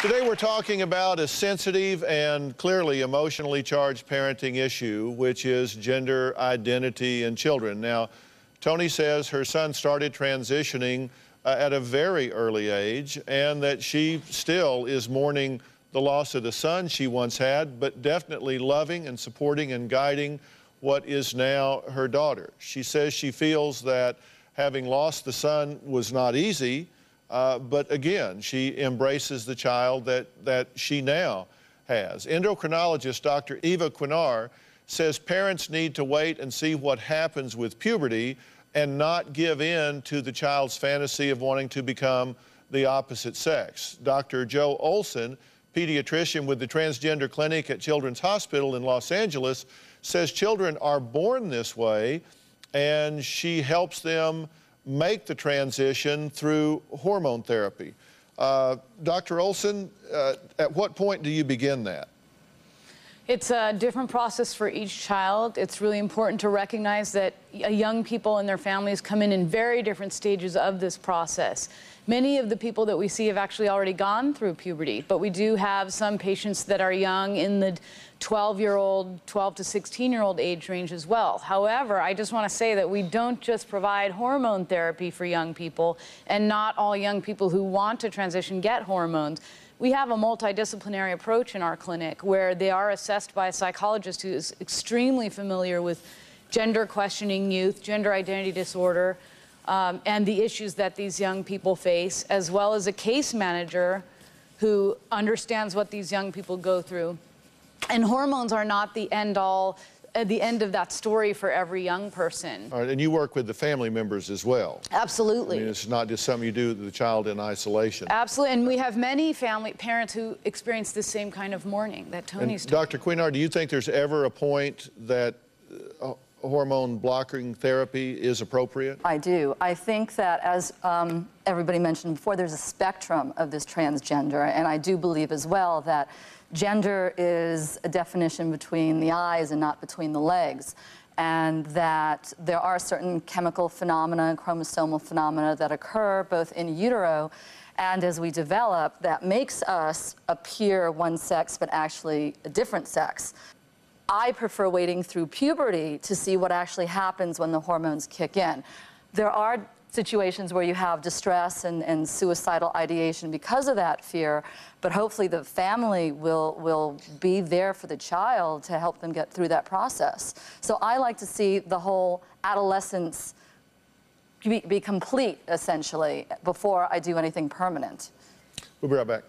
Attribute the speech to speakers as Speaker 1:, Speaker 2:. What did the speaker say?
Speaker 1: Today we're talking about a sensitive and clearly emotionally charged parenting issue, which is gender identity in children. Now, Tony says her son started transitioning at a very early age, and that she still is mourning the loss of the son she once had, but definitely loving and supporting and guiding what is now her daughter. She says she feels that having lost the son was not easy, but again, she embraces the child that she now has. Endocrinologist Dr. Eva Cwynar says parents need to wait and see what happens with puberty and not give in to the child's fantasy of wanting to become the opposite sex. Dr. Joe Olson, pediatrician with the Transgender Clinic at Children's Hospital in Los Angeles, says children are born this way, and she helps them make the transition through hormone therapy. Dr. Olson, at what point do you begin that?
Speaker 2: It's a different process for each child. It's really important to recognize that young people and their families come in very different stages of this process. Many of the people that we see have actually already gone through puberty, but we do have some patients that are young in the 12 to 16-year-old age range as well. However, I just want to say that we don't just provide hormone therapy for young people, and not all young people who want to transition get hormones. We have a multidisciplinary approach in our clinic where they are assessed by a psychologist who is extremely familiar with gender questioning youth, gender identity disorder, and the issues that these young people face, as well as a case manager who understands what these young people go through. And hormones are not the end-all, the end of that story for every young person.
Speaker 1: All right, and you work with the family members as well.
Speaker 2: Absolutely.
Speaker 1: I mean, it's not just something you do with the child in isolation.
Speaker 2: Absolutely, and we have many parents who experience the same kind of mourning that Tony's talking about.
Speaker 1: Dr. Cwynar, do you think there's ever a point that hormone blocking therapy is appropriate?
Speaker 3: I do. I think that, as everybody mentioned before, there's a spectrum of this transgender, and I do believe as well that gender is a definition between the eyes and not between the legs, and that there are certain chemical phenomena and chromosomal phenomena that occur both in utero and as we develop that makes us appear one sex but actually a different sex. I prefer waiting through puberty to see what actually happens when the hormones kick in. There are situations where you have distress and suicidal ideation because of that fear, but hopefully the family will be there for the child to help them get through that process. So I like to see the whole adolescence be complete, essentially, before I do anything permanent.
Speaker 1: We'll be right back.